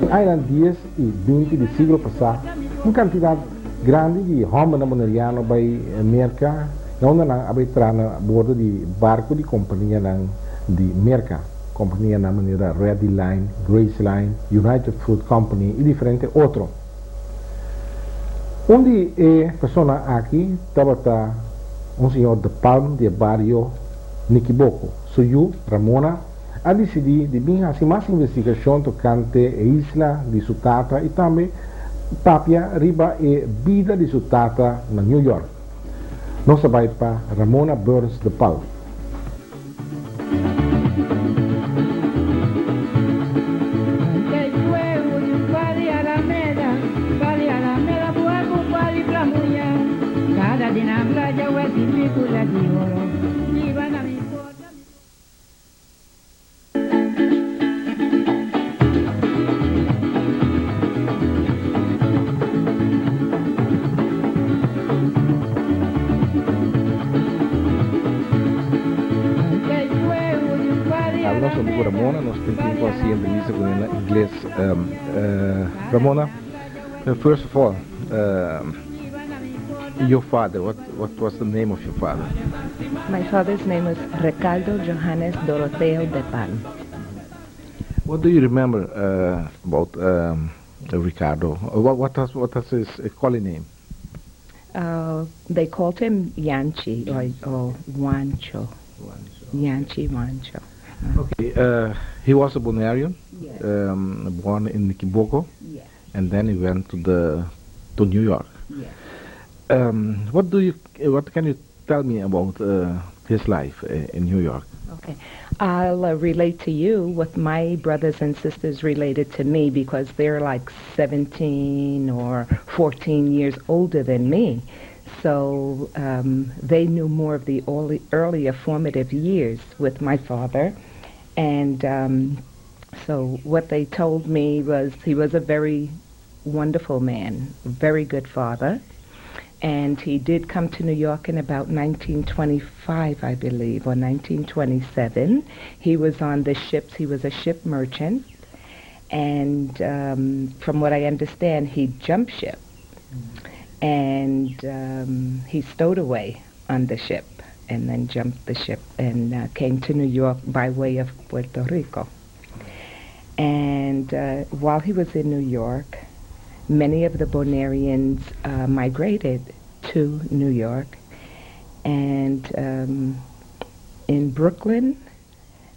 Hay en 10 y 20 del siglo pasado una cantidad grande de hombres monerianos by merca, donde había a bordo de barco de compañía de merca, compañía de manera Red Line, Grace Line, United Fruit Company y diferentes otros. Onde persona aquí estaba un señor de Palm del barrio Niquiboco, suyo Ramona, a decidir de hacer más investigación tocante a isla de su tata y también papia riba e vida de su tata en New York. No se va para Ramona Burns de Palm. Hablamos sobre Ramona, nos sentimos así en Belize con el inglés. Ramona, first of all, your father, what was the name of your father? My father's name was Ricardo Johannes Doroteo de Pan. What do you remember about Ricardo? What was his calling name? They called him Yanchi or Wancho. Yanchi Wancho. Okay, he was a Bonairean, Yes. Born in Niquiboco, Yes. and then he went to New York. Yes. What can you tell me about his life in New York? Okay. I'll relate to you what my brothers and sisters related to me because they're like 17 or 14 years older than me. So they knew more of the earlier formative years with my father. And so what they told me was he was a very wonderful man, very good father. And he did come to New York in about 1925, I believe, or 1927. He was on the ships. He was a ship merchant. And from what I understand, he jumped ship. And he stowed away on the ship and then jumped the ship and came to New York by way of Puerto Rico. And while he was in New York, many of the Bonaireans migrated to New York. And in Brooklyn,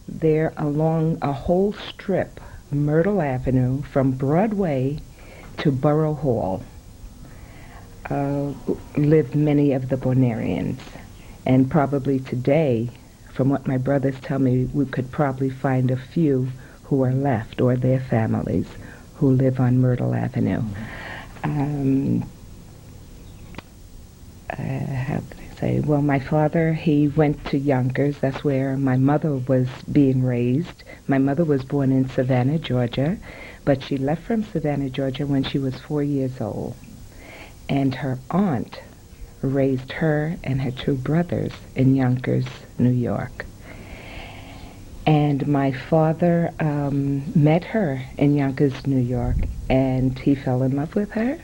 there along a whole strip, Myrtle Avenue, from Broadway to Borough Hall, lived many of the Bonaireans. And probably today, from what my brothers tell me, we could probably find a few who are left, or their families, who live on Myrtle Avenue. How can I say? Well, my father, he went to Yonkers. That's where my mother was being raised. My mother was born in Savannah, Georgia, but she left from Savannah, Georgia when she was 4 years old. And her aunt raised her and her two brothers in Yonkers, New York. And my father met her in Yonkers, New York, and he fell in love with her,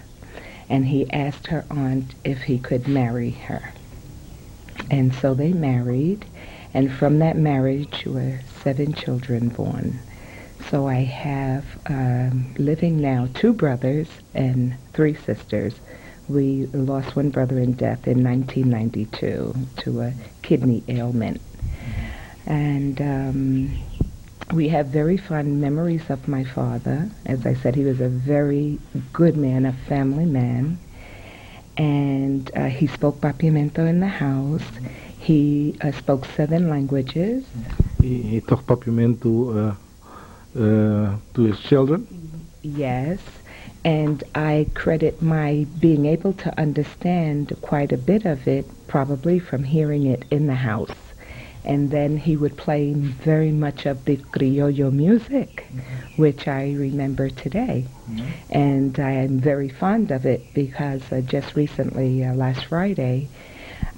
and he asked her aunt if he could marry her. And so they married, and from that marriage were 7 children born. So I have living now 2 brothers and 3 sisters. We lost one brother in death in 1992 to a kidney ailment. And we have very fond memories of my father. As I said, he was a very good man, a family man. And he spoke Papiamento in the house. He spoke 7 languages. He taught Papiamento to his children? Yes. And I credit my being able to understand quite a bit of it probably from hearing it in the house. And then he would play very much of the criollo music, which I remember today. And I am very fond of it because just recently, last Friday,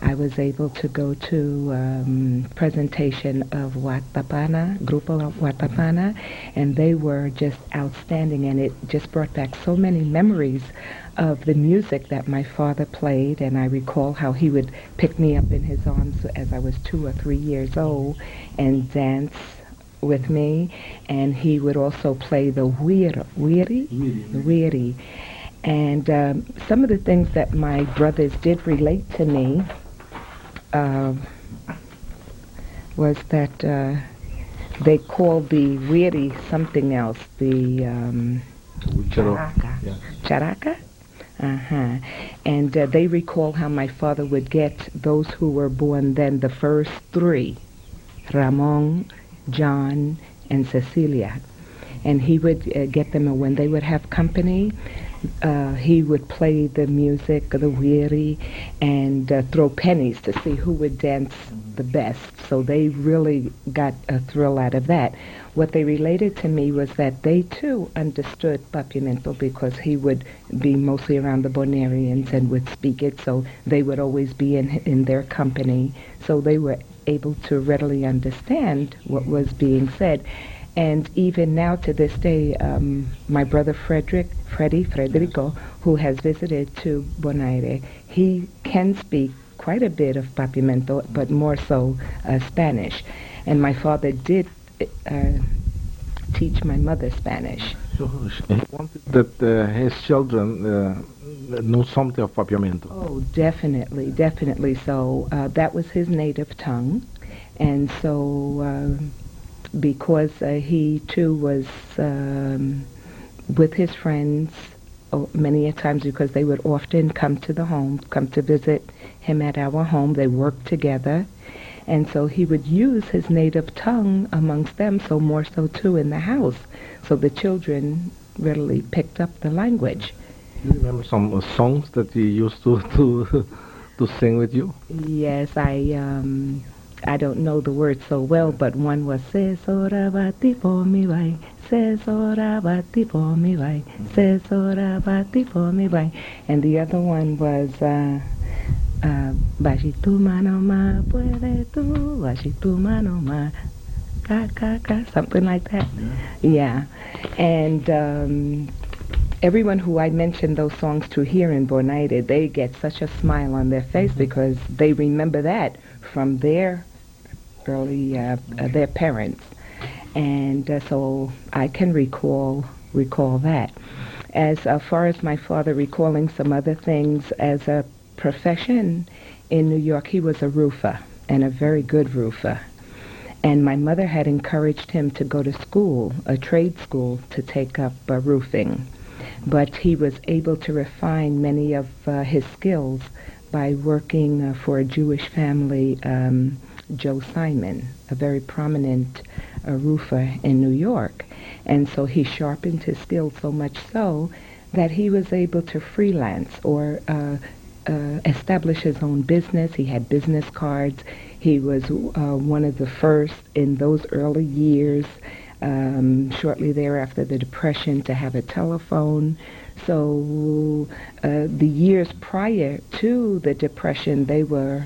I was able to go to presentation of Watapana, Grupo Watapana, and they were just outstanding, and it just brought back so many memories of the music that my father played. And I recall how he would pick me up in his arms as I was 2 or 3 years old and dance with me, and he would also play the wiri. And some of the things that my brothers did relate to me was that they called the wiri something else, the charaka. Yeah. Charaka? Uh-huh. And they recall how my father would get those who were born then, the first 3, Ramon, John, and Cecilia. And he would get them, and when they would have company, he would play the music, the wiri, and throw pennies to see who would dance the best. So they really got a thrill out of that. What they related to me was that they too understood Papiamento, because he would be mostly around the Bonarians and would speak it, so they would always be in their company. So they were able to readily understand what was being said. And even now to this day, my brother Frederico, who has visited to Bonaire, he can speak quite a bit of Papiamento, but more so Spanish. And my father did teach my mother Spanish. So he wanted that his children know something of Papiamento. Oh, definitely. So that was his native tongue. And so because he too was with his friends many a times, because they would often come to visit him at our home. They worked together, and so he would use his native tongue amongst them, so more so too in the house. So the children readily picked up the language. Do you remember some songs that he used to sing with you? Yes, I don't know the words so well, but one was "Se sorabati po mi vai, se sorabati po mi vai, se sorabati po mi vai," and the other one was "Bashi tu mano ma puede tu, bashi tu mano ma ka ka ka," something like that. Yeah, and everyone who I mentioned those songs to here in Bonaire, they get such a smile on their face because they remember that from their early their parents, and so I can recall that. As far as my father recalling some other things, as a profession in New York, he was a roofer, and a very good roofer. And my mother had encouraged him to go to school, a trade school, to take up roofing. But he was able to refine many of his skills by working for a Jewish family, Joe Simon, a very prominent roofer in New York. And so he sharpened his skills so much so that he was able to freelance or establish his own business. He had business cards. He was one of the first in those early years, shortly thereafter the Depression, to have a telephone. So the years prior to the Depression, they were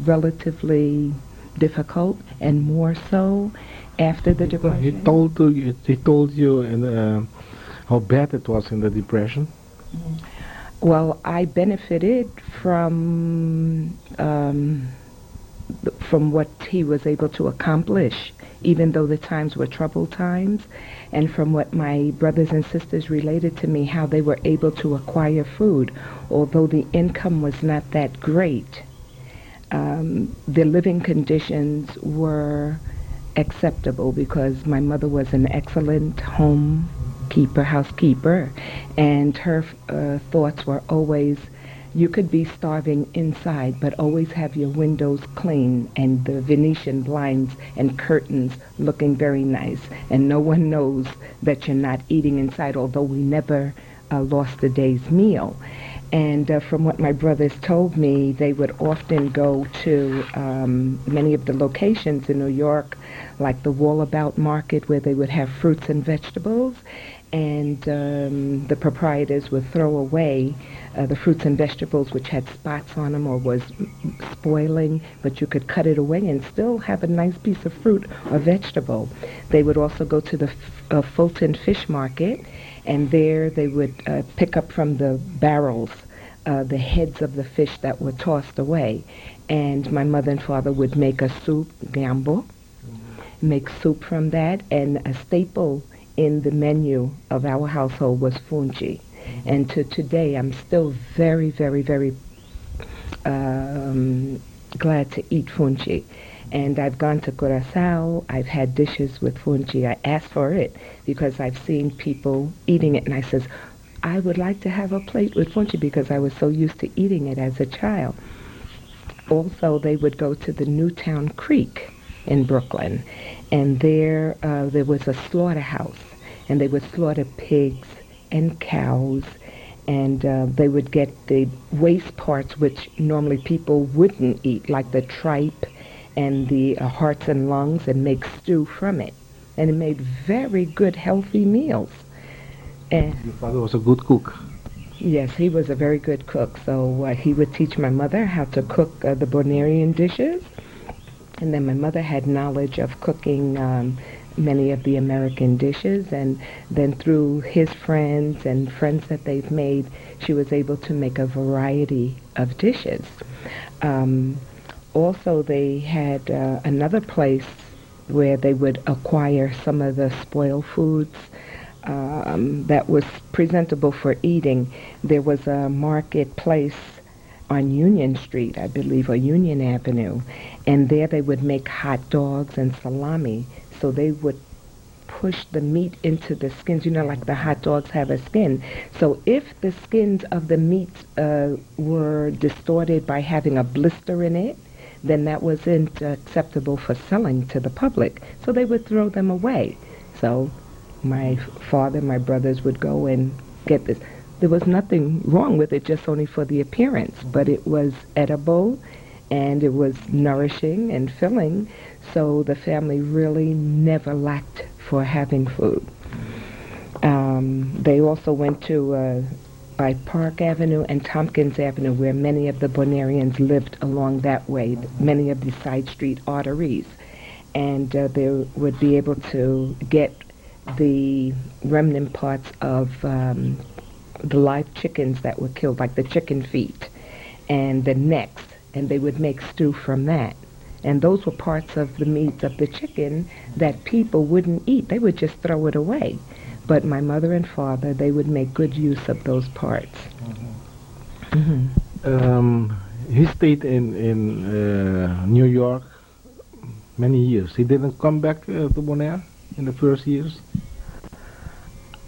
relatively difficult, and more so after the Depression. He told you how bad it was in the Depression? Well, I benefited from what he was able to accomplish, even though the times were troubled times, and from what my brothers and sisters related to me, how they were able to acquire food, although the income was not that great. The living conditions were acceptable because my mother was an excellent housekeeper, and her thoughts were always, you could be starving inside, but always have your windows clean and the Venetian blinds and curtains looking very nice, and no one knows that you're not eating inside, although we never lost a day's meal. And from what my brothers told me, they would often go to many of the locations in New York, like the Wallabout Market, where they would have fruits and vegetables. and the proprietors would throw away the fruits and vegetables which had spots on them or was spoiling, but you could cut it away and still have a nice piece of fruit or vegetable. They would also go to the Fulton Fish Market, and there they would pick up from the barrels the heads of the fish that were tossed away. And my mother and father would make a soup, gambo, make soup from that, and a staple in the menu of our household was fungi. And to today, I'm still very, very, very glad to eat fungi. And I've gone to Curacao. I've had dishes with fungi. I asked for it because I've seen people eating it, and I says, I would like to have a plate with fungi because I was so used to eating it as a child. Also, they would go to the Newtown Creek in Brooklyn, and there was a slaughterhouse, and they would slaughter pigs and cows, and they would get the waste parts which normally people wouldn't eat, like the tripe and the hearts and lungs, and make stew from it. And it made very good, healthy meals. And Your father was a good cook. yes, he was a very good cook. So he would teach my mother how to cook the Bonarian dishes. And then my mother had knowledge of cooking many of the American dishes. And then through his friends and friends that they've made, she was able to make a variety of dishes. Also, they had another place where they would acquire some of the spoiled foods that was presentable for eating. There was a marketplace on Union Street, I believe, or Union Avenue, and there they would make hot dogs and salami. So they would push the meat into the skins, like the hot dogs have a skin. So if the skins of the meat were distorted by having a blister in it, then that wasn't acceptable for selling to the public. So they would throw them away. So my father, my brothers would go and get this. There was nothing wrong with it, just only for the appearance, but it was edible and it was nourishing and filling, so the family really never lacked for having food. They also went to by Park Avenue and Tompkins Avenue, where many of the Bonarians lived along that way, many of the side street arteries, and they would be able to get the remnant parts of the live chickens that were killed, like the chicken feet and the necks, and they would make stew from that. And those were parts of the meat of the chicken that people wouldn't eat. They would just throw it away. But my mother and father, they would make good use of those parts. He stayed in New York many years. He didn't come back to Bonaire in the first years?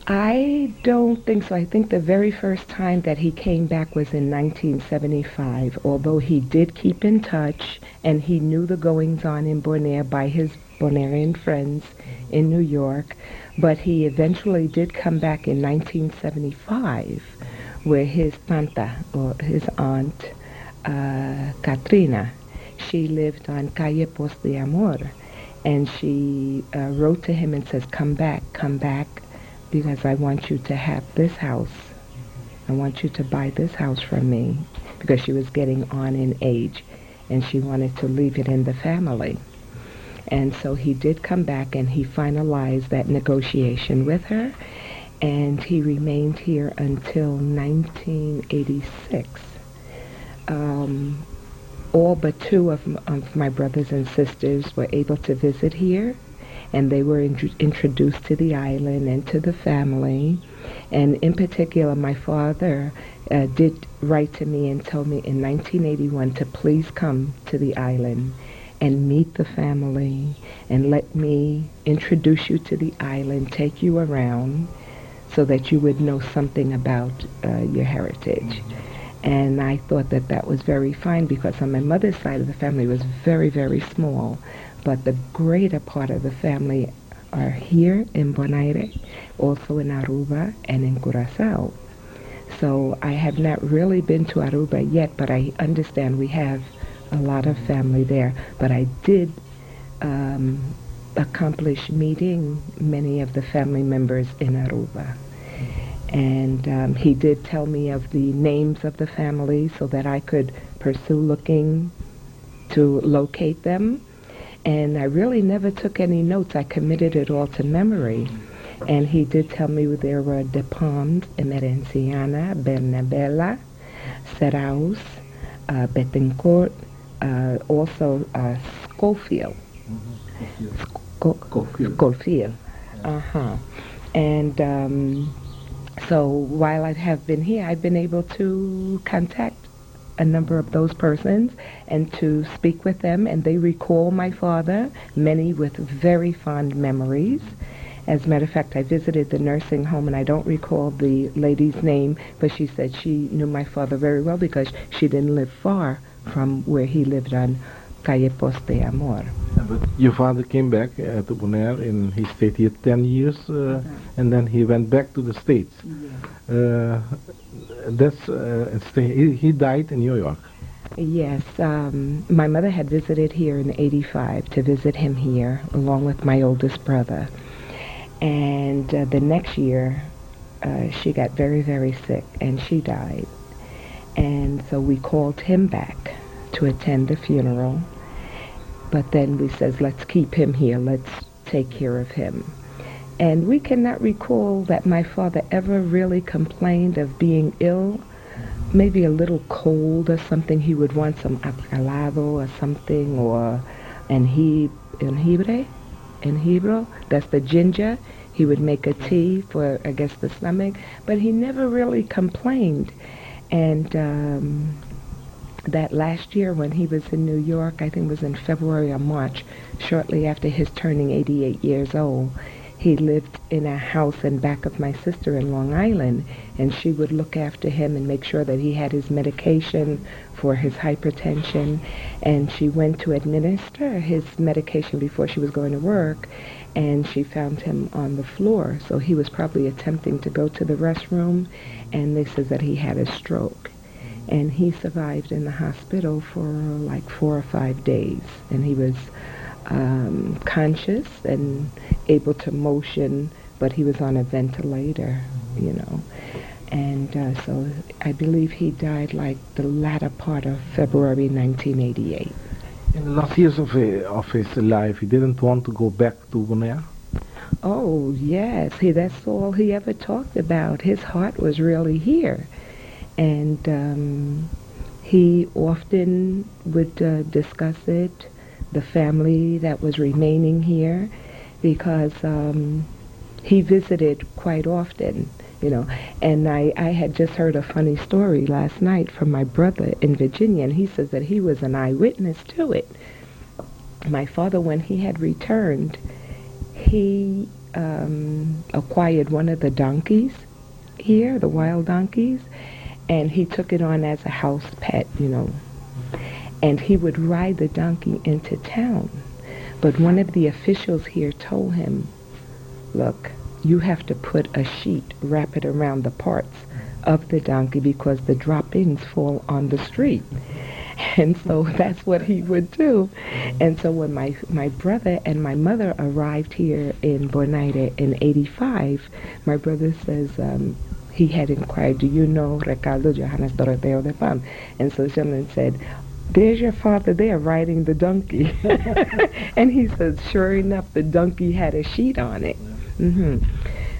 I don't think so. I think the very first time that he came back was in 1975, although he did keep in touch and he knew the goings-on in Bonaire by his Bonairean friends in New York, but he eventually did come back in 1975, where his tanta, or his aunt, Katrina, she lived on Calle Post de Amor, and she wrote to him and says, come back, because I want you to have this house. I want you to buy this house from me, because she was getting on in age and she wanted to leave it in the family. And so he did come back and he finalized that negotiation with her, and he remained here until 1986. All but two of my brothers and sisters were able to visit here, and they were introduced to the island and to the family. And in particular, my father did write to me and told me in 1981 to please come to the island and meet the family and let me introduce you to the island, take you around so that you would know something about your heritage. And I thought that that was very fine, because on my mother's side of the family was very, very small. But the greater part of the family are here in Bonaire, also in Aruba and in Curacao. So I have not really been to Aruba yet, but I understand we have a lot of family there. But I did accomplished meeting many of the family members in Aruba. And he did tell me of the names of the family so that I could pursue looking to locate them. And I really never took any notes. I committed it all to memory. And he did tell me there were De Palms, Herencia, Bernabella, Seraus, Betancourt, also Schofield. Schofield. Uh-huh. And so while I have been here, I've been able to contact a number of those persons and to speak with them, and they recall my father, many with very fond memories. As a matter of fact, I visited the nursing home, and I don't recall the lady's name, but she said she knew my father very well because she didn't live far from where he lived on Calle Poste de Amor. But your father came back to Bonaire, and he stayed here 10 years, and then he went back to the States. He died in New York. Yes, my mother had visited here in '85 to visit him here, along with my oldest brother. And the next year, she got very, very sick, and she died. And so we called him back to attend the funeral. But then we says, let's keep him here. Let's take care of him. And we cannot recall that my father ever really complained of being ill. Maybe a little cold or something. He would want some acalado or something, or jengibre, that's the ginger. He would make a tea for, I guess, the stomach. But he never really complained. And that last year when he was in New York, I think it was in February or March, shortly after his turning 88 years old, he lived in a house in back of my sister in Long Island, and she would look after him and make sure that he had his medication for his hypertension. And she went to administer his medication before she was going to work, and she found him on the floor. So he was probably attempting to go to the restroom, and they said that he had a stroke. And he survived in the hospital for like 4 or 5 days. And he was conscious and able to motion, but he was on a ventilator, you know. And so I believe he died like the latter part of February 1988. In the last years of his life, he didn't want to go back to Bonaire? Oh, yes. That's all he ever talked about. His heart was really here. And he often would discuss it, the family that was remaining here, because he visited quite often, you know. And I had just heard a funny story last night from my brother in Virginia, and he says that he was an eyewitness to it. My father, when he had returned, he acquired one of the donkeys here, the wild donkeys, and he took it on as a house pet, you know. And he would ride the donkey into town. But one of the officials here told him, look, you have to put a sheet, wrap it around the parts of the donkey because the droppings fall on the street. And so that's what he would do. And so when my brother and my mother arrived here in Bonaire in '85, my brother says, he had inquired, do you know Ricardo Johannes Doroteo de Palm? And so someone said, there's your father there riding the donkey. And he said, sure enough, the donkey had a sheet on it. Mm-hmm.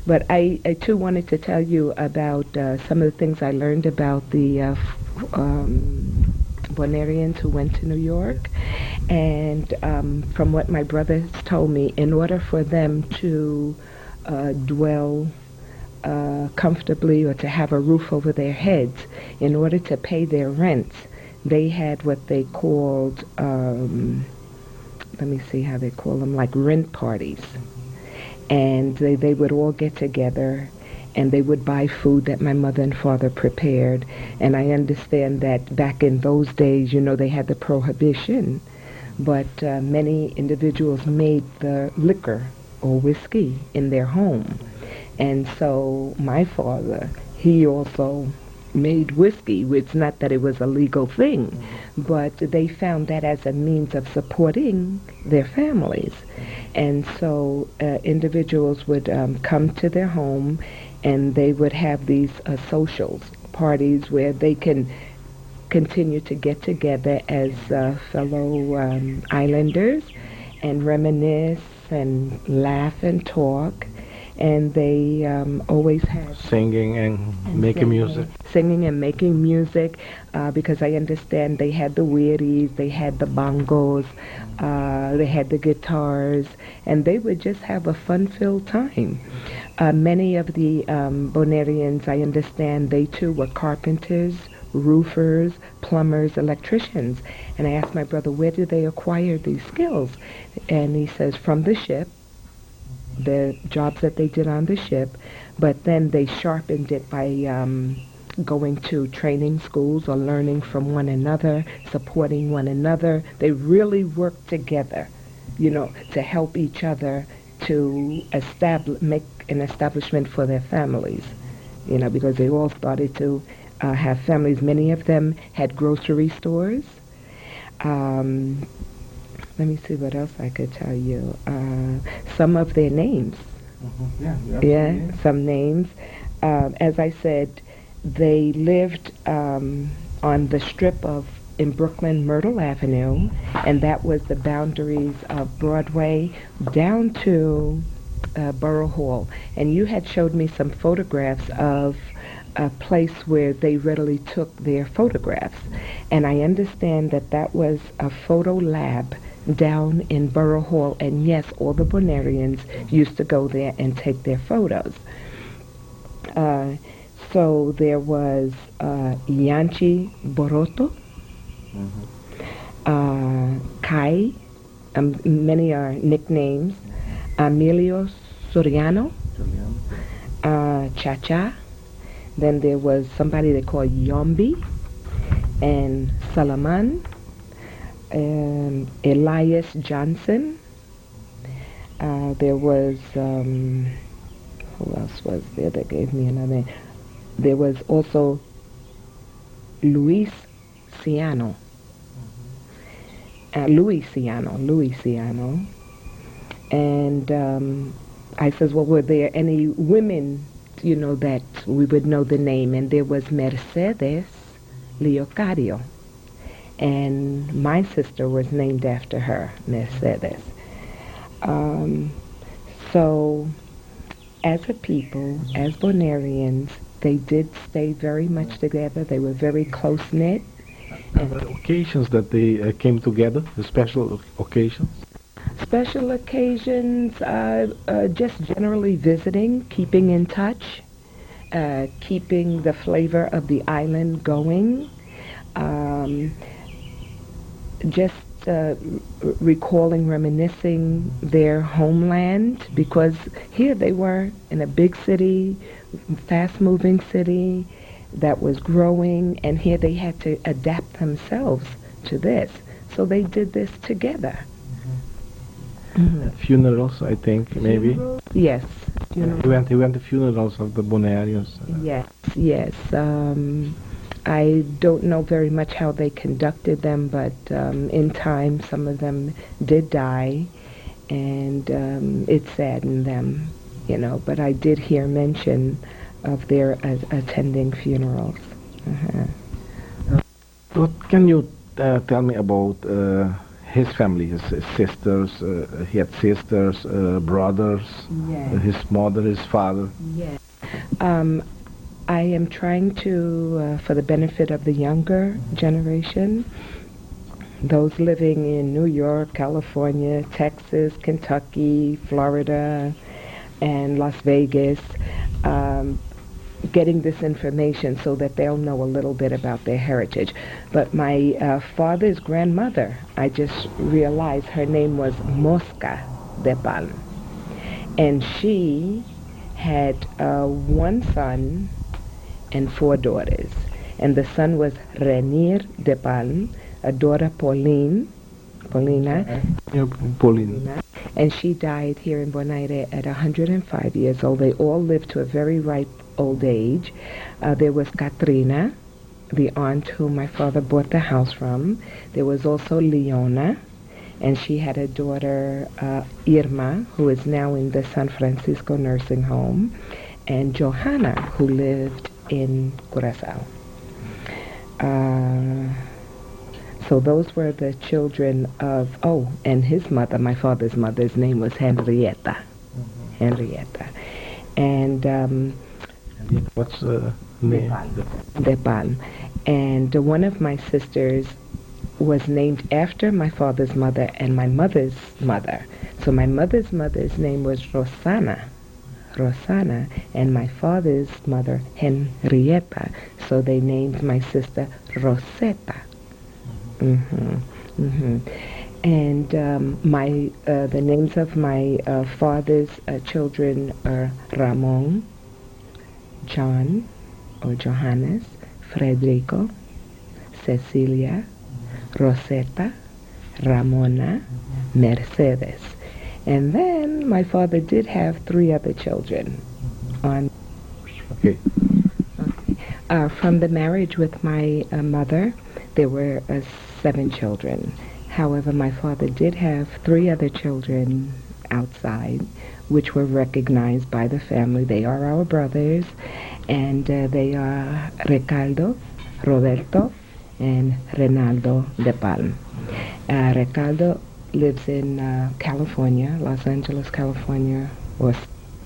But I too wanted to tell you about some of the things I learned about the Bonaireans who went to New York. And from what my brothers told me, in order for them to dwell comfortably or to have a roof over their heads, in order to pay their rents, they had what they called, let me see how they call them, like rent parties. And they would all get together and they would buy food that my mother and father prepared. And I understand that back in those days, you know, they had the prohibition, but many individuals made the liquor or whiskey in their home. And so my father, he also made whiskey. It's not that it was a legal thing, but they found that as a means of supporting their families. And so individuals would come to their home, and they would have these socials, parties where they can continue to get together as fellow islanders and reminisce and laugh and talk. And they always had Singing and making music. singing and making music, because I understand they had the weeries, they had the bongos, they had the guitars, and they would just have a fun-filled time. Many of the Bonarians, I understand, they too were carpenters, roofers, plumbers, electricians. And I asked my brother, where did they acquire these skills? And he says, from the ship, the jobs that they did on the ship, but then they sharpened it by going to training schools or learning from one another, supporting one another. They really worked together, to help each other to make an establishment for their families, because they all started to have families. Many of them had grocery stores. Let me see what else I could tell you. Some of their names. Yeah, some names. As I said, they lived on the strip in Brooklyn, Myrtle Avenue, and that was the boundaries of Broadway down to Borough Hall. And you had showed me some photographs of a place where they readily took their photographs. And I understand that was a photo lab down in Borough Hall, and yes, all the Bonarians used to go there and take their photos. So there was Yanchi Boroto, Kai, many are nicknames, Emilio Soriano, Cha-Cha. Then there was somebody they called Yombi, and Salaman, Elias Johnson. There was, who else was there that gave me another name? There was also Luis Ciano. Louisiano. And I says, well, were there any women, that we would know the name? And there was Mercedes Leocadio. And my sister was named after her, Mercedes. So, as a people, as Bonarians, they did stay very much together. They were very close-knit. And the occasions that they came together, the special occasions? Special occasions, just generally visiting, keeping in touch, keeping the flavor of the island going. Just recalling, reminiscing their homeland, because here they were in a big city, fast-moving city that was growing, and here they had to adapt themselves to this. So they did this together. Funerals, I think, maybe. Yes. He went to funerals of the Bonarians. Yes. I don't know very much how they conducted them, but in time, some of them did die, and it saddened them, But I did hear mention of their attending funerals. What can you tell me about his family, his sisters? He had sisters, brothers, yes. His mother, his father. Yes. I am trying to, for the benefit of the younger generation, those living in New York, California, Texas, Kentucky, Florida, and Las Vegas, getting this information so that they'll know a little bit about their heritage. But my father's grandmother, I just realized her name was Mosca de Palm. And she had one son and 4 daughters. And the son was Renier de Palm, a daughter Paulina. And she died here in Bonaire at 105 years old. They all lived to a very ripe old age. There was Katrina, the aunt whom my father bought the house from. There was also Leona, And she had a daughter, Irma, who is now in the San Francisco nursing home, and Johanna, who lived in Curacao. So those were the children of, and his mother, my father's mother's name was Henrietta. Henrietta. And what's the name? Depal. And one of my sisters was named after my father's mother and my mother's mother. So my mother's mother's name was Rosana, and my father's mother, Henrietta. So they named my sister Rosetta. And the names of my father's children are Ramon, John, or Johannes, Federico, Cecilia, Rosetta, Ramona, Mercedes. And then my father did have 3 other children. From the marriage with my mother, there were 7 children. However, my father did have 3 other children outside, which were recognized by the family. They are our brothers, and they are Ricardo, Roberto, and Renaldo de Palm. Ricardo lives in California, Los Angeles, California, or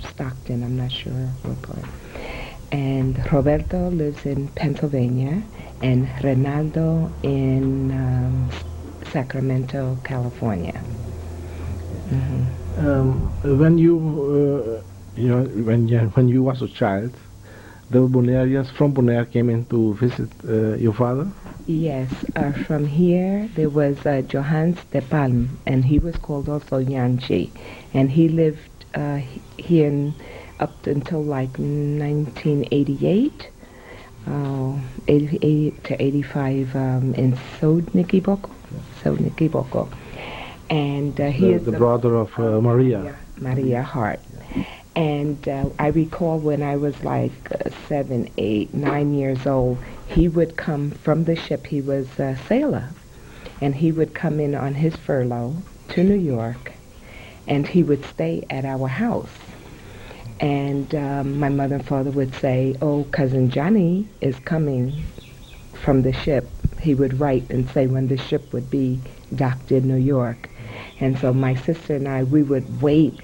Stockton, I'm not sure what part. And Roberto lives in Pennsylvania, and Renaldo in Sacramento, California. When you was a child, the Bonaireans from Bonaire came in to visit your father? Yes, from here there was Johannes de Palm, and he was called also Yanchi, and he lived here up until like 1988, 88 to 85 in Sodniquiboko. And he is the brother of Maria Hart. And I recall when I was like 7, 8, 9 years old, he would come from the ship. He was a sailor, and he would come in on his furlough to New York, and he would stay at our house. And my mother and father would say, "Oh, Cousin Johnny is coming from the ship." He would write and say when the ship would be docked in New York. And so my sister and I, we would wait,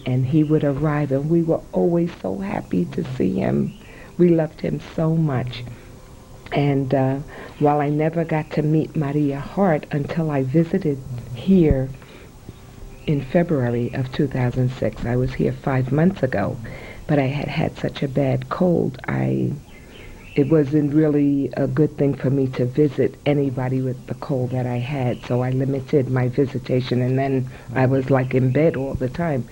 and he would arrive, and we were always so happy to see him. We loved him so much. And while I never got to meet Maria Hart until I visited here in February of 2006, I was here 5 months ago, but I had had such a bad cold, it wasn't really a good thing for me to visit anybody with the cold that I had, so I limited my visitation, and then I was like in bed all the time.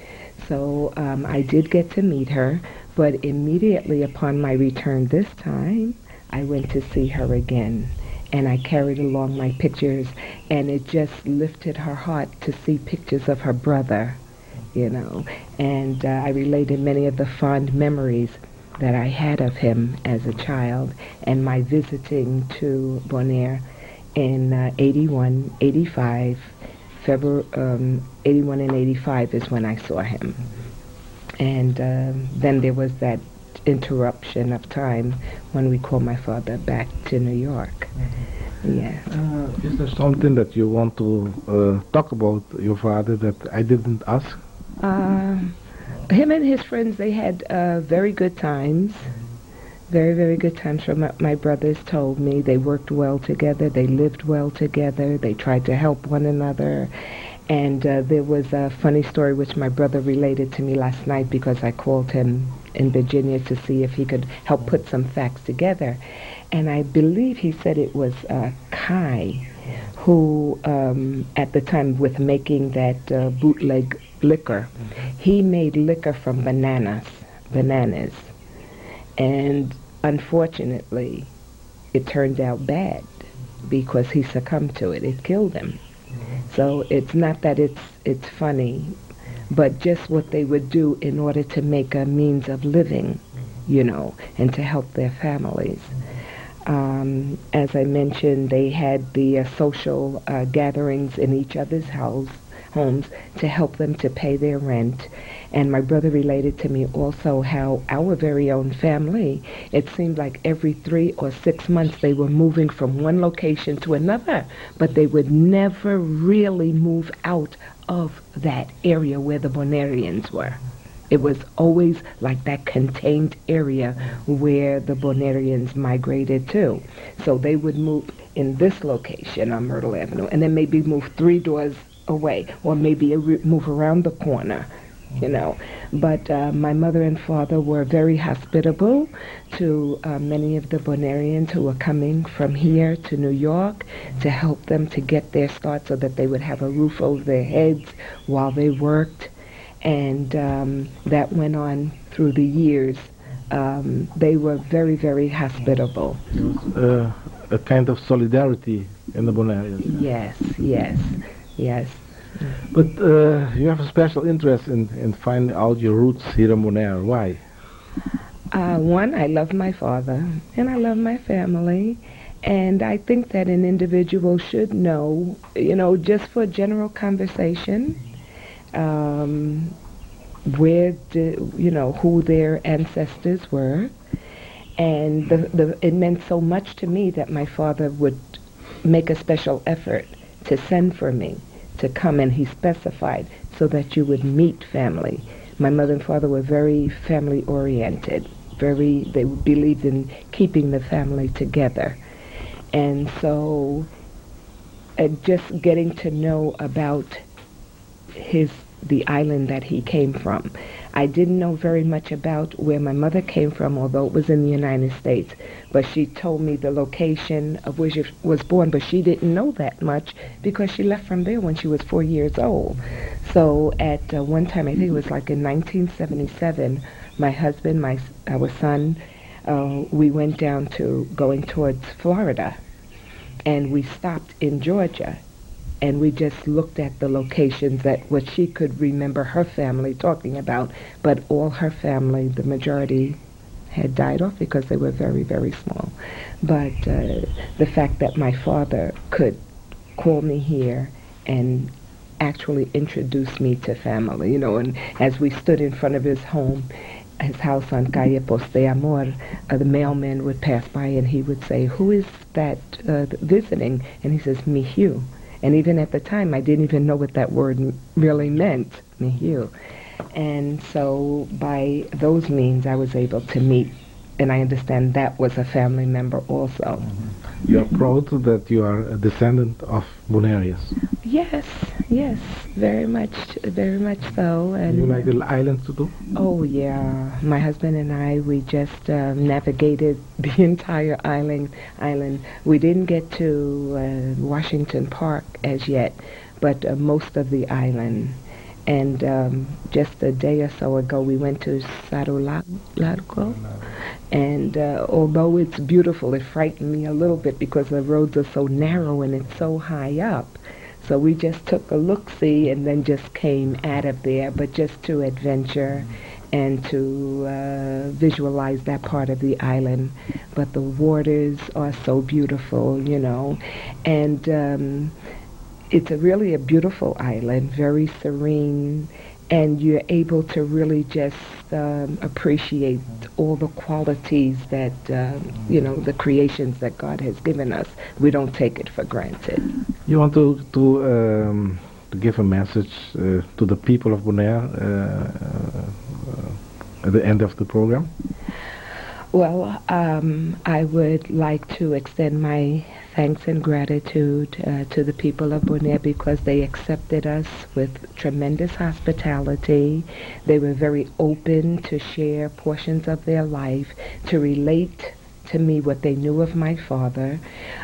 So I did get to meet her, but immediately upon my return this time, I went to see her again, and I carried along my pictures, and it just lifted her heart to see pictures of her brother, and I related many of the fond memories that I had of him as a child, and my visiting to Bonaire in 81, 85, February 81 and 85 is when I saw him. And then there was that interruption of time when we called my father back to New York. Yeah. Is there something that you want to talk about your father that I didn't ask? Him and his friends, they had very good times. Very, very good times. From my brothers told me, they worked well together, they lived well together, they tried to help one another. And there was a funny story which my brother related to me last night, because I called him in Virginia to see if he could help put some facts together. And I believe he said it was Kai who, at the time with making that bootleg liquor, he made liquor from bananas. And unfortunately, it turned out bad because he succumbed to it. It killed him. So it's not that it's funny, but just what they would do in order to make a means of living, and to help their families. As I mentioned, they had the social gatherings in each other's homes to help them to pay their rent. And my brother related to me also how our very own family, it seemed like every 3 or 6 months they were moving from one location to another, but they would never really move out of that area where the Bonarians were. It was always like that contained area where the Bonarians migrated to. So they would move in this location on Myrtle Avenue and then maybe move 3 doors away or maybe move around the corner, you know. But my mother and father were very hospitable to many of the Bonarians who were coming from here to New York to help them to get their start so that they would have a roof over their heads while they worked. And that went on through the years. They were very, very hospitable. A kind of solidarity in the Bonarians. Yes, yes, yes. But you have a special interest in finding out your roots here in Bonaire. Why? One, I love my father, and I love my family. And I think that an individual should know, you know, just for general conversation, who their ancestors were. And it meant so much to me that my father would make a special effort to send for me to come, and he specified so that you would meet family. My mother and father were very family oriented. They believed in keeping the family together. And so just getting to know about the island that he came from. I didn't know very much about where my mother came from, although it was in the United States. But she told me the location of where she was born, but she didn't know that much because she left from there when she was 4 years old. So at one time, I think it was like in 1977, my husband, our son, we went down going towards Florida. And we stopped in Georgia. And we just looked at the locations that what she could remember her family talking about, but all her family, the majority, had died off because they were very, very small. But the fact that my father could call me here and actually introduce me to family, you know, and as we stood in front of his house on Calle Poste Amor, the mailman would pass by and he would say, "Who is that visiting?" And he says, "Mihiu." And even at the time, I didn't even know what that word really meant, Mihiu. And so by those means, I was able to meet, and I understand that was a family member also. Mm-hmm. You are proud that you are a descendant of Bonarians. Yes, yes, very much so. And you like the island too? Oh yeah, my husband and I, we just navigated the entire island. We didn't get to Washington Park as yet, but most of the island. And just a day or so ago, we went to Cerro Largo. And although it's beautiful, it frightened me a little bit because the roads are so narrow and it's so high up. So we just took a look-see and then just came out of there, but just to adventure and to visualize that part of the island. But the waters are so beautiful, you know. And it's really a beautiful island, very serene, and you're able to really just appreciate all the qualities that, the creations that God has given us. We don't take it for granted. You want to give a message to the people of Bonaire at the end of the program? Well, I would like to extend my thanks and gratitude to the people of Bonaire because they accepted us with tremendous hospitality. They were very open to share portions of their life, to relate to me what they knew of my father.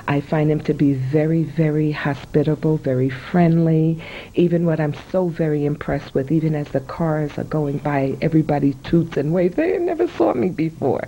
I find him to be very, very hospitable, very friendly. Even what I'm so very impressed with, even as the cars are going by, everybody toots and waves. They never saw me before,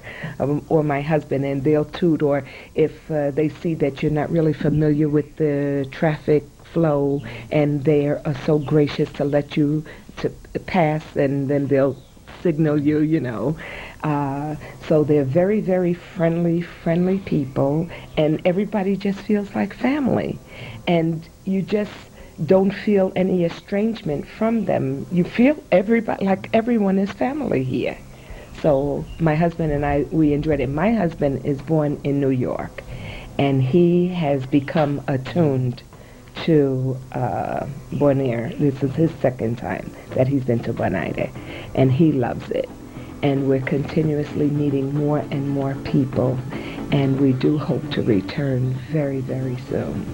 or my husband, and they'll toot. Or if they see that you're not really familiar with the traffic flow, and they are so gracious to let you to pass, and then they'll signal you, you know. So they're very, very friendly people, and everybody just feels like family. And you just don't feel any estrangement from them. You feel everybody, like everyone is family here. So my husband and I, we enjoyed it. My husband is born in New York, and he has become attuned to Bonaire. This is his second time that he's been to Bonaire, and he loves it. And we're continuously meeting more and more people, and we do hope to return very, very soon.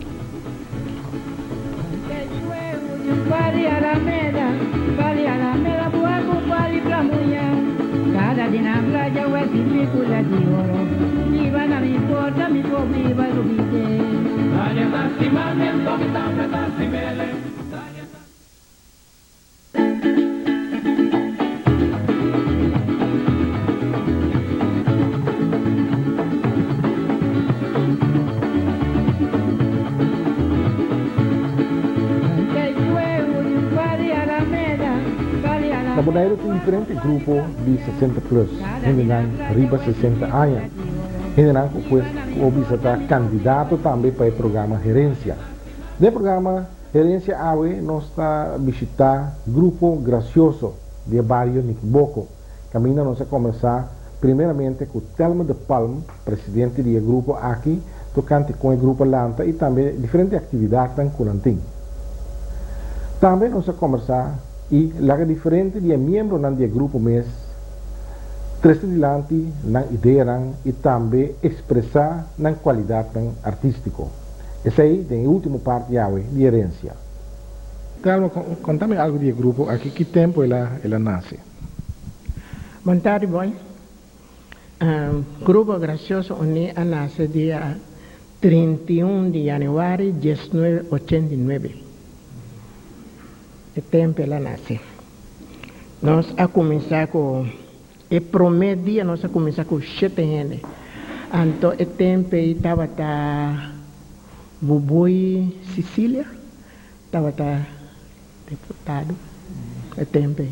Na Bonaire tem diferentes grupos de 60 plus, ainda riba 60 anos. Ainda pues obisata candidato também para o programa Herensia. No programa Herensia AWE nós está visitar Grupo Grasioso de bairro Niquiboco. Caminha nós a começar primeiramente com Telmo de Palm, presidente do grupo aqui, tocante com o grupo Lanta e também diferentes atividades em Culantim. Também nós a conversar e lá diferente de membro do grupo mês trazer adiante na ideia e também expressar na qualidade artística. Essa aí é a última parte de Herensia. Então, conta-me algo do grupo aqui, que tempo ela nasce? Boa tarde, boy. Grupo Grasioso nasce dia 31 de janeiro de 1989. O tempo ela nasce. Nós a começar com o primeiro dia nós a começar com 7 gente. Então o tempo estava Bubui Sicília, estava deputado. O tempo.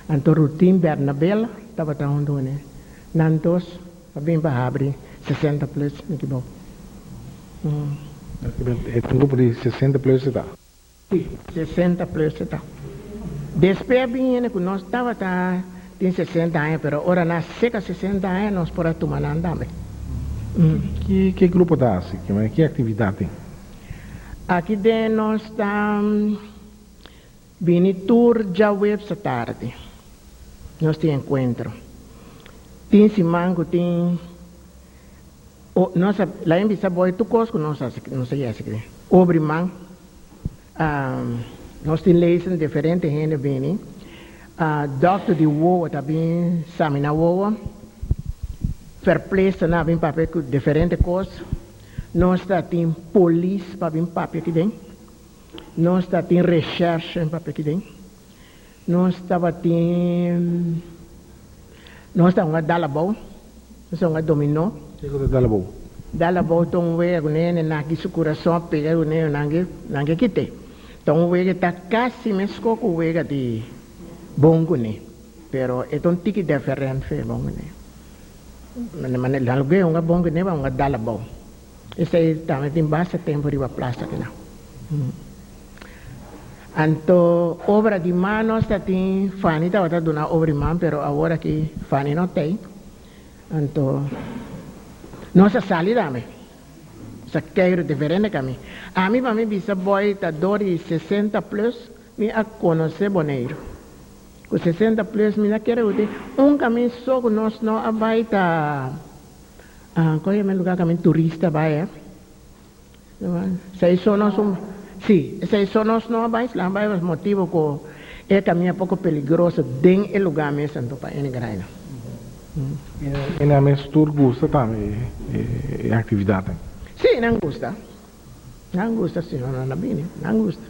Então Rutim Bernabela estava onde né. Nantos bem para abrir 60 plus que bom. É um grupo de 60 plus está. Sim, 60 plus está. Depois vinha que nós estava tem 60 anos, mas agora na seca 60 anos nós podemos tomar andame. Que grupo está assim? Que atividade tem? Aqui dentro nós estamos vindo tour já web essa tarde. Nós temos encontro. Tem simango, tem nossa lá em Bissau tu cosco nossa não sei assim. Obrimang. Nós temos leis diferentes gente bem. Doctor de Woa também examina Woa. Verpleegster na bem papel com diferentes coisas. Nós temos polícia para bem papel aqui dentro. Nós temos recherche em papel aqui dentro. Nós temos uma dalabou. Nós temos uma dominó. Que é dalabou? Dalabou então o né na que seu coração pega o né nangue quite. Então o está quase mesmo com o de bongo né. Pero é um tique diferente bongo né. Mas lá lugar um bongo né um dalabou. Esse aí também tem bastante tempo de plaza aqui não. Então obra de manos tem Fanny estava dando obra de mão, pero agora que Fanny não tem. Então nossa salida também. Essa queira diferente que a mim para mim bisa boy tá dori 60 plus me a conhecer Bonaire. Com 60 plus me não quero ter caminho só que nós não abaita qual é o lugar caminho turista vai se isso nós sim se isso nós não abaita lá vai os motivo que é caminho pouco perigoso dentro do lugar mesmo então para ele graina. E na minha tour gosta também a atividade? Sim, não gosta. Não gosta, sim, não bem, não gosta.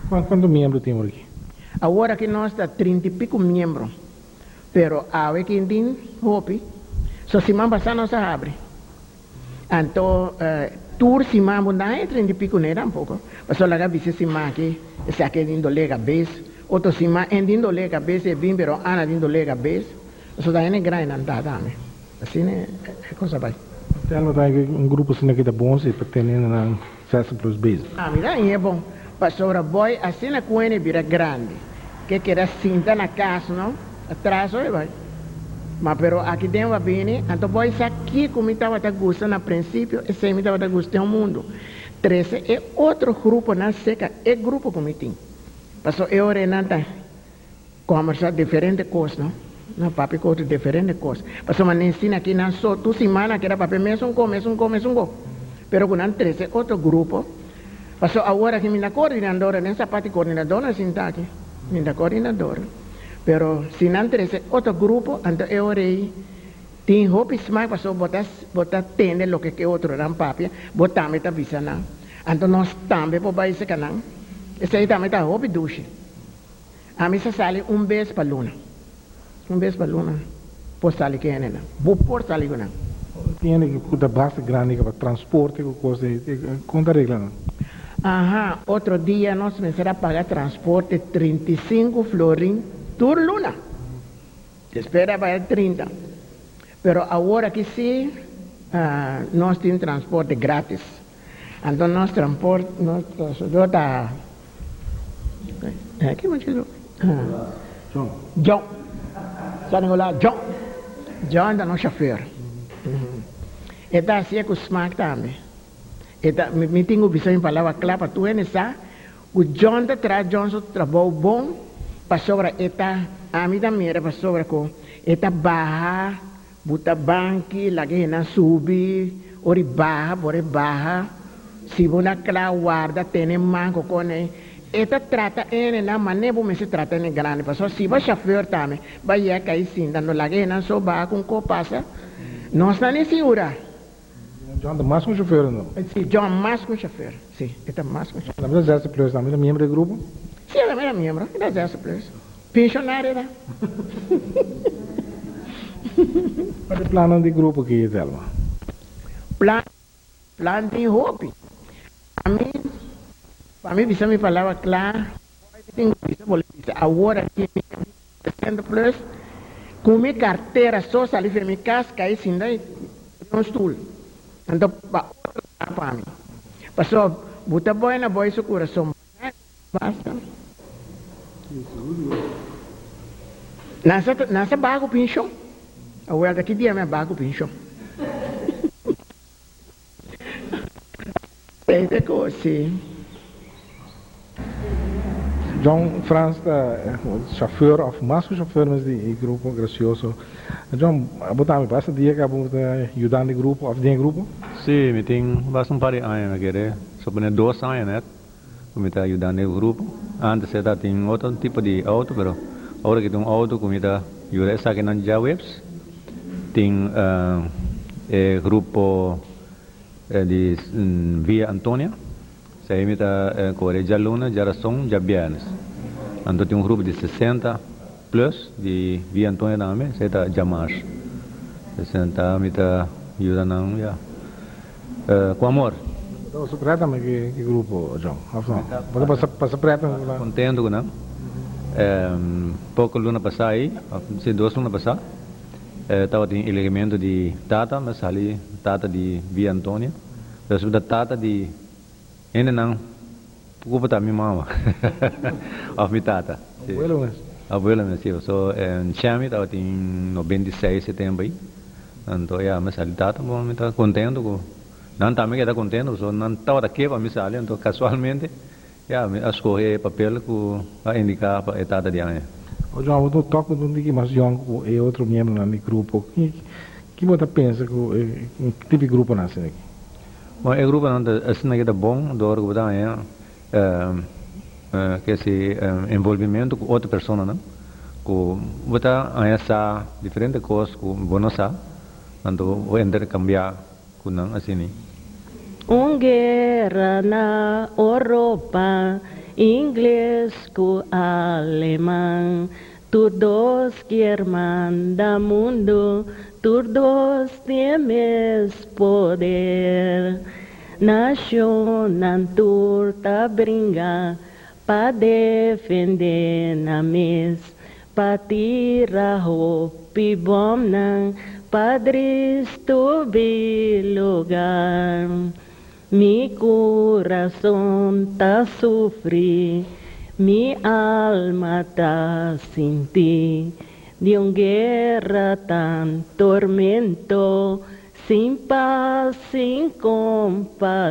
Quantos membros temos aqui? Agora que nós temos 30 e pico membros, pero a ver quem tem hopi, só se manda passar nós abre. Então, tour se manda não é 30 e pico nem tampouco. Mas só lá que se manda aqui, essa aqui é dentro da cabeça, outro se manda é dentro da cabeça, é bem, pero ana dentro da cabeça. Paso daí nem grande andar também. Assim é coisa vai. Tel não tem grupo assim que tá bom se para ter na festa plus base. Mira, é bom. Paso ora boy, assim é coisa vira grande. Que quer cinta na casa, não? Atrás, olha vai. Mas pero aqui dentro vai bem, então boy isso aqui como estava a gostar no princípio, esse me estava a gostar o mundo. 13 é outro grupo na seca, é grupo como tem. Paso eu renata conversar diferente coisas, não? Não papi coisa diferente coisas. Paso mas ensina aqui na só tu semana que era papi mesmo come. Pero quando 13 é outro grupo. Paso agora que minha coordenadora, nessa parte coordenadora sinta aqui, minha coordenadora. Pero se não 13 outro grupo, então eu orei. Tem roupa smart paso botar tende lo que outro não papi, botar meta visa não. Então nós também por baixo canal. Esse aí também tá roupa duche. A mim se sale vez para luna. Vez para luna. Por sale que é né? Vou por sale que não. Tem que da base grande para transporte com coisa conta regra não. Aham, outro dia nós começamos a pagar transporte 35 florin por luna. Espera para 30. Pero agora que sim, nós temos transporte grátis. Então nós transporte, nós está que mochilo? John. Sabe lá, John. John da nosso chofer. Eta assim com o smack também. Eta me tenho visão em palavra clara para tu nessa. O John da traz John so trabalho bom para sobre eta a mim também era para sobre com eta barra, buta banki, lagi na subi, ori barra, se bona clara guarda tem manco com eta trata ene na maneira me se trata ene grande, passo se vai chofer também, vai é cair sim, dando lagi na so barra com co passa, não está nem segura. John da mais com chofer não? Sim, John mais com chofer, sim, eta mais com chofer. Na verdade, essa plus também é membro do grupo? Sim, ela é membro, ela é essa plus. Pensionária era. Qual é o plano de grupo que é dela? Plan de hobby. Para mim, você me falava claro, agora que me plus, com minha carteira só saí para minha casa, caí sem daí, no stool. Então, para mim. Passou, buta boa na boa isso coração. Basta. Nasa bago pinchão. Agora daqui dia me bago pinchão. É coisa. John Franz, chauffeur of Masco chauffeur do Grupo Grasioso. John, botar me passa dia que abu ajudar no grupo, of de grupo? Sim, me tem bastante pare anos, quer só para 2 anos, né? Como está ajudando no grupo. Antes era tem outro tipo de auto, pero agora que tem auto, como está ajuda essa que não já webs. Tem grupo de Via Antônia. Saya minta correr já luna, já ração, já viernes. Então tem grupo de 60 plus de Via Antônia também, saya está já mais. 60 minta ajuda não, já. Com amor. Você preta mas que grupo, John? Você passa preta? Contento com não. Pouco luna passar aí, se 2 luna passar. Estava tem elemento de Tata, mas ali Tata de Via Antônia. Depois da Tata de ainda não, pouco para minha mama, of minha tata. Abuela mesmo, sim. So, chame estava tem 96 de setembro aí. Então, mas ali tata, bom, me está contento com. Não também que está contento, só não estava daqui para me sair, então casualmente, me escolher papel que a indicar para a tata de amanhã. O João, eu toco do que mais João e outro membro no grupo. Que você pensa que tipo de grupo nasce aqui? Bom, o grupo não assim é bom, do grupo também que esse envolvimento com outra pessoa, não? Que botar essa diferente coisa que você não sabe, então vou intercambiar com não assim. Guerra na Europa, inglês com alemão, todos querem da mundo, todos temos poder. Nacional turta brinca para defender na mesa, para tirar roupa pibom ng Padre estuve lugar. Mi corazón ta sufre, mi alma ta sin ti, de una guerra tan tormento, sin paz, sin compasión.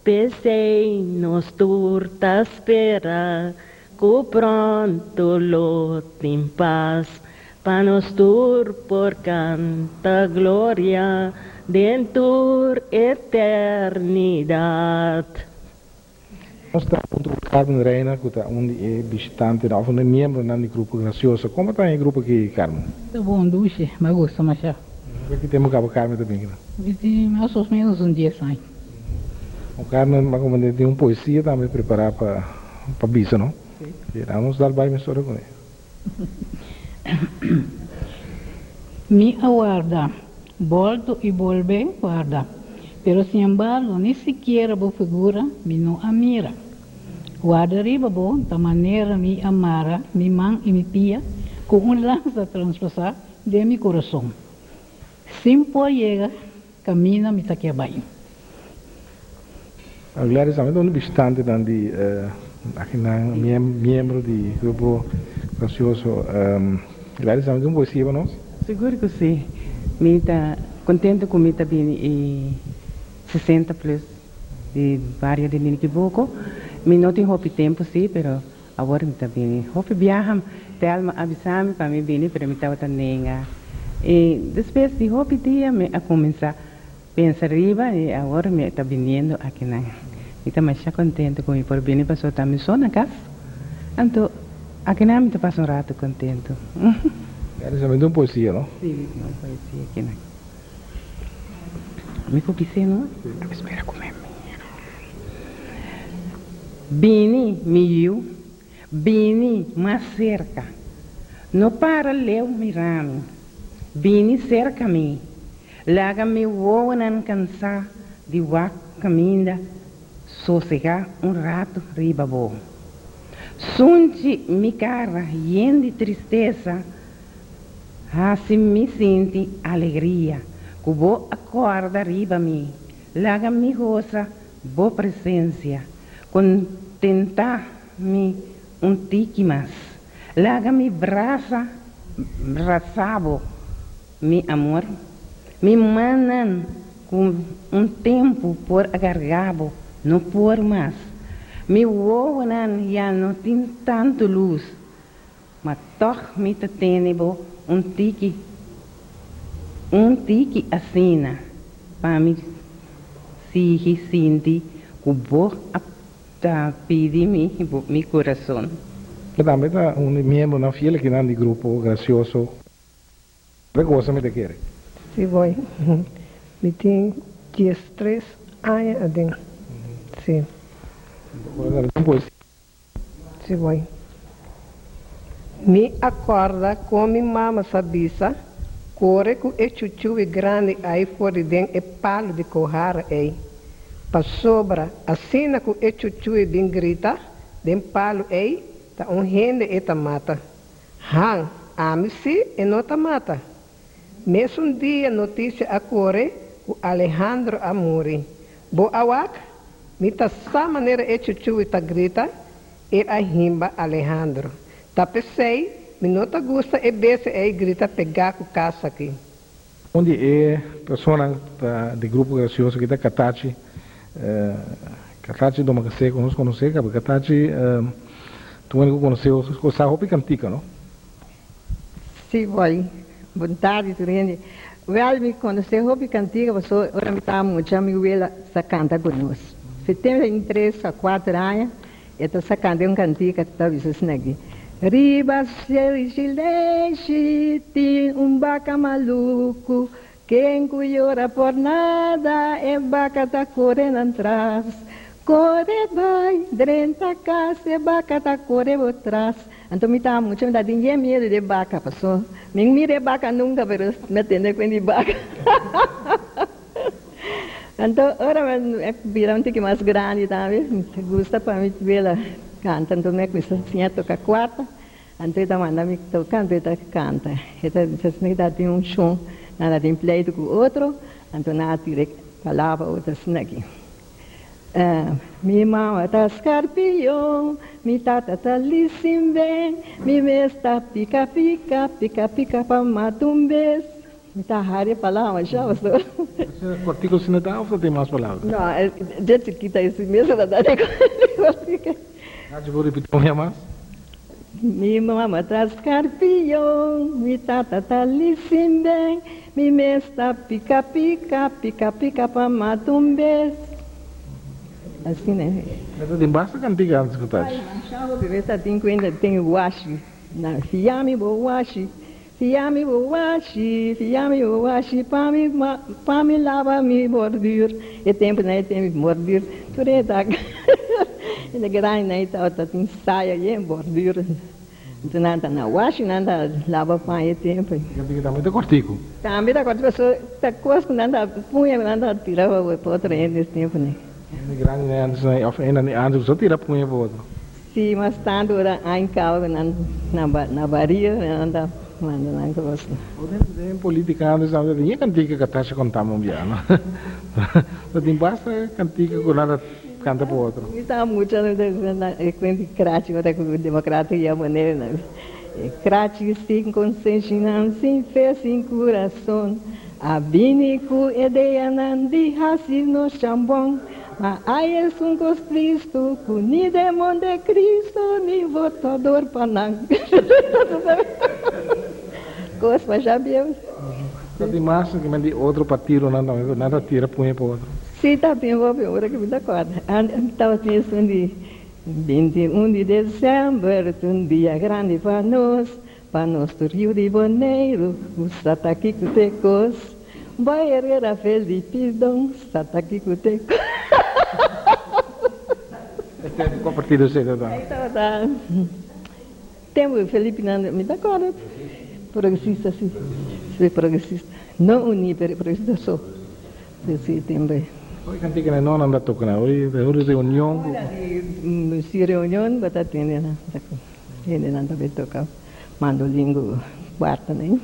Pensei nos turta espera, que pronto lo tem paz, para nos tur por canta gloria, dentro eternidad. Nós estamos com o Carmen Reina, que é visitante, ou um membro do Grupo Grasioso. Como está o grupo aqui, Carmen? Está bom, duche, mas gosto mais já. Aqui temos o Carmen também. Mais ou menos um dia sai. O Carmen, mas tem uma poesia também preparada para bisa, não? Sim. Vamos dar uma história com ele. Me aguarda, volto e volve guarda, pero sin embargo ni siquiera bo figura me não amira. Guarda riba bo, da maneira me amara, mi man e mi pia, com lança transpassar de mi coração. Simpo llega, camina me taquia bem. Agora estamos um visitante de aqui membro do Grupo Grasioso. Agora estamos uma poesia para nós? Seguro que sim. Me está contente com me também e 60 plus de várias de Nikibuco. Me não tem roupa tempo sim, pero agora me também roupa viaja, te alma avisame para me vir para me estar também. E depois de roupa dia me a começar pensar riba e agora me está vindo aqui na. Me está mais contente com me por vir passou também só na casa. Então aqui na me está passando rato contente. Agora estamos uma poesia, não? Sim, uma poesia aqui na. Me copiei, não? Espera comer. Bini miu, bini mais cerca. No para leu mirame. Bini cerca me. Laga me voa nan cansar de wak caminda. Sossegar rato riba bo. Sunti mi cara yen de tristeza. Assim me senti alegria. Que vou acorda riba me. Laga mi rosa, boa presença. Contentar-me tique mais. Laga mi braçavo, mi amor. Me mandam com tempo por agargabo, não por mais. Me voam já não tem tanto luz. Mas toch me tenebo tique assim, para me se sentir que vou pedir meu coração. Também está membro na fila que não do Grupo Grasioso. Que coisa me te quer? Sim, vai. Me tem 13 anos adentro. Sim. Sim, vai. Me acorda com minha mama sabisa, corre com e chuchu e grande aí fora dentro e palo de corrara aí. Pa sobra, assina com e chuchu e bem grita, den palo aí, tá rende e ta mata. Hang, ame-se e não ta mata. Mesmo dia notícia a corre, o Alejandro Amuri. Bo awak, me ta sa maneira e chuchu e ta grita, e a himba Alejandro. Ta pensei, me não ta gusta e bese e grita pegar com caça aqui. Onde é pessoa do Grupo Grasioso que está Katachi, Katachi do Macacé, conosco, Katachi, tu ainda conheceu, coisa roupa cantica, não? Sim, vai. Vontade, tu rende. Well, me conheceu roupa cantica, mas ora me está muito, me vela sa canta conosco. Se tem 3 a 4 anos, esta sa canta cantica que está visando aqui. Riba silêncio, tem vaca maluco, quem cuiora por nada, é vaca tá correndo atrás. Corre vai, dentro da casa, é vaca tá correndo atrás. Então me dá muito, me dá medo de vaca, passou. Me mire vaca nunca, pero me atende com de vaca. Então, ora é virar um tique mais grande, tá? Me gusta para me ver ela canta, então me custa assim, toca quarta. Então ela manda me tocar, ela canta. Ela tem um som, ela tem pleito com o outro, então ela tira palavra outra aqui. Mi mama tá escarpião, mi tata tá lissim bem, mi mesta pica pica, pica pica pa matumbes. Mi tá rare palavra já, você. Cortico se não dá ou tem mais palavras? Não, gente que tá esse mesmo da cortico. Eu vou repetir um mais. Mi mama tá escarpião, mi tata tá lissim bem, mi mesta pica pica, pica pica pa matumbes. Assim, né? Essa tem bastante cantiga antes de escutar. Essa tem ainda tem o washi. Fiame bo washi, fiame bo washi, pa me lava me bordir. É tempo, né? Tem bordir. Tudo é tá. Ainda grande, né? Tá tem saia e bordir. Então nada na washi, nada lava pa é tempo. Cantiga também tá cortico. Também tá cortico, pessoa tá coisa nada punha, nada tirava o outro nesse tempo, né? Grande, né? Antes, né? Of ainda antes só tira punha para outro. Sim, mas tanto era em casa na barriga, anda mandando na coisa. Tem política antes, não tem cantiga que taxa contamos já, não? Tem bastante cantiga que nada canta para outro. Está muito com crático da democracia maneira, né? Crático sem consciência, sem fé, sem coração. Abinico ideia não de racismo no chambão. Mas aí é um Cristo, ni demon de Cristo, ni votador panang. Coisa já viu? Só tem massa que me outro partido, nada tira punha para outro. Sim, tá bem, vou ver, hora que me dá corda. Estava pensando de 21 de dezembro, um dia grande para nós do Rio de Janeiro, os Sataquicutecos. Vai erguer a Felipe Dom, Sataquicutecos. Qual partido você está? Então, tem o Felipe Nando, me dá corda. Progressista, sim. Progressista. Não unir, progressista só. Sim, também. Hoje cantiga não anda tocando, hoje reunião. Se reunião, vai estar tendo, ele não vai tocar. Mandolingo, quarta, né?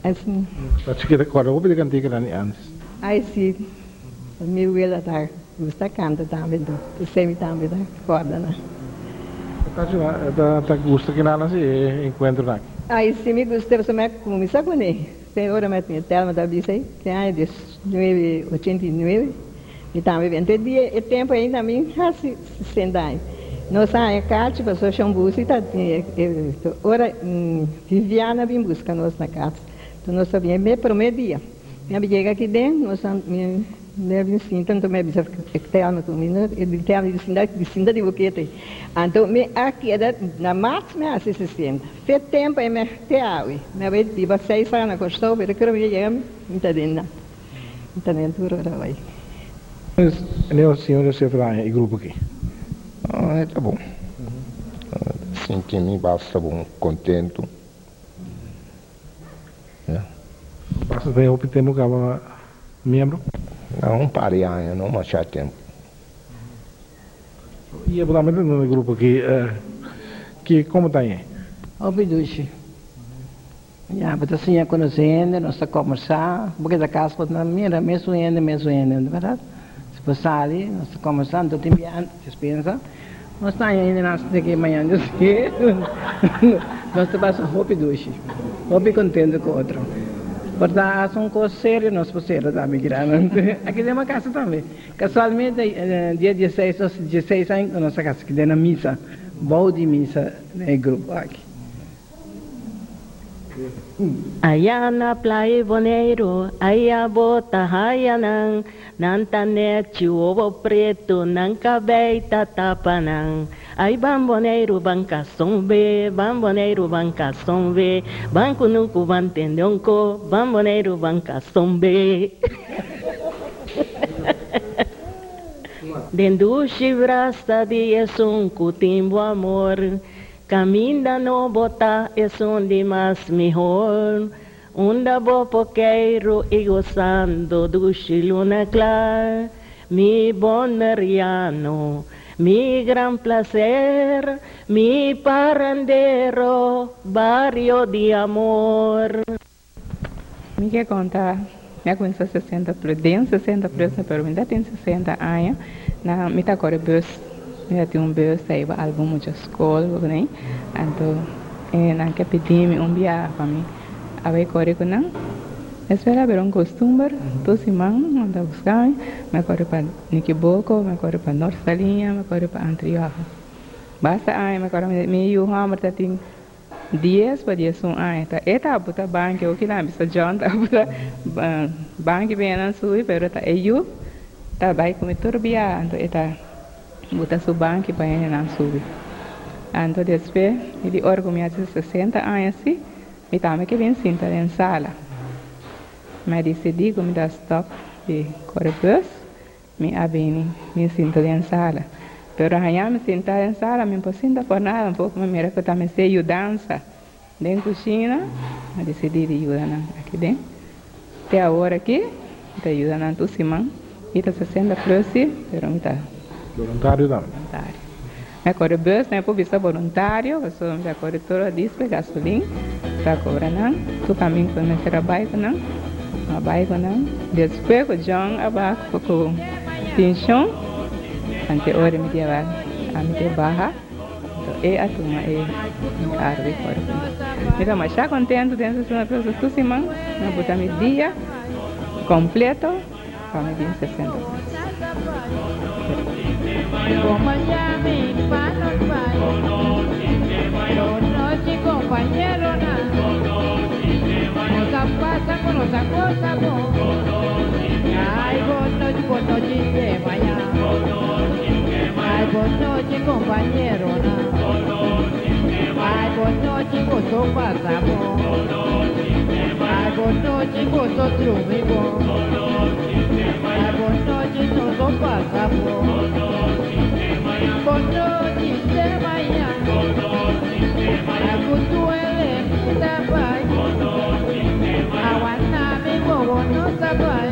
Assim. Acho que agora vou pedir cantiga antes. Aí sim, meu ela tá, você canta também, do semi também, tá? Corda, né? Tá gosto que nada se encontro aqui. Aí sim, me gostei, você me começar com ele. Tem hora mais minha telma da bisa aí, que é de 89, e também vem. Tem dia, e tempo ainda mim, assim, sendai. Nós saímos cá, passou chambuci, tá? Ora, Viviana vem buscar nós na casa. Então nós sabíamos, me primeiro dia. Me chega aqui dentro, nós me vizinho, tanto me bisa telma com mim, e telma de cinda de boquete. Então me aqui na máxima me assim 60. Fez tempo e me teaui. Me vai tive 6 anos costou, pero quero me chegar me tá dentro. Tá dentro do vai. E o senhor se fala em grupo aqui? Ah, tá bom. Senti-me basta bom, contento. Basta bem, o tempo que estava membro? Não parei ainda, não achar tempo. E é realmente no grupo aqui, que como está aí? Obidushi. Já, mas assim, a conhecendo, nós estamos a conversar, porque da casa pode não mira, mesmo ainda, não é verdade? Se passar ali, nós estamos conversando, estou enviando, vocês pensam? Nós estamos ainda daqui amanhã, nós estamos a Obidushi. Obi contente com o outro. Portanto, são coisas sérias, nós podemos também grande. Aqui tem uma casa também. Casualmente, dia 16 anos, nossa casa aqui tem na missa, boa de missa no grupo aqui. Allá na playa Boneiro, allá bota hayanang, nantanete ovo preto, nan cabeita tapanang. Ai bamboneiro banca sombe, bamboneiro banca sombe, banco nunca vantende onco, bamboneiro banca sombe. Dentro chibrasta de um cutimbo amor, caminda no bota é onde mais melhor. Unda bo poqueiro e gozando do chiluna clar, mi bon meriano, mi gran placer, mi parandero, barrio de amor. Me quer contar, eu conheço 60 plus, tenho 60 plus, pero ainda tenho 60 anos, na me tá corre bus, me tem bus aí para alguma escola, né? Então, na que pedi-me viagem para mim, aí corre com não. Espera ver costume, tu se manda buscar, me corre para Niquiboco, me corre para Norte Salinha, me corre para Antioquia. Basta aí, me corre meio hammer, tá tem 10 para 10 aí, tá? Eta buta banque, o que lá bisa John, tá buta banque bem na sua, pero tá eu, tá vai comer turbia, então eta buta su banque para ir na sua. Então depois, ele orgulha de 60 anos assim, me tama que vem sentar em sala. Mas decidi que me dá stop de correr me abeni, me sinto em sala. Pero amanhã me sentar em sala, me posso sentar por nada, um pouco me mira que eu também sei dança. Dentro da cozinha, eu decidi de ajudar aqui dentro. Até a hora aqui, me ajuda na tua semana. E está 60 plus, pero me está voluntário não. Voluntário. Me corre bus, né, por vista voluntário, eu sou me corre toda disco, gasolina, está cobrando, tu caminho para me trabalho não. Baik kan, depois o John abaixo com pensão, ante hora me dia ante barra, então a turma cargo corpo. Então mas já contente dentro da coisa tu semana, na botar me dia completo, para me vir 60. Pasa con los acosa, ay, buenas noches de mañana, ay, buenas noches compañero, ay, buenas noches gozo pasamos, ay, buenas noches gozo triunfo, ay, buenas noches nosotros pasamos, buenas noches de mañana, ay, kutuele, tabai. Awana mi bobo no sabai.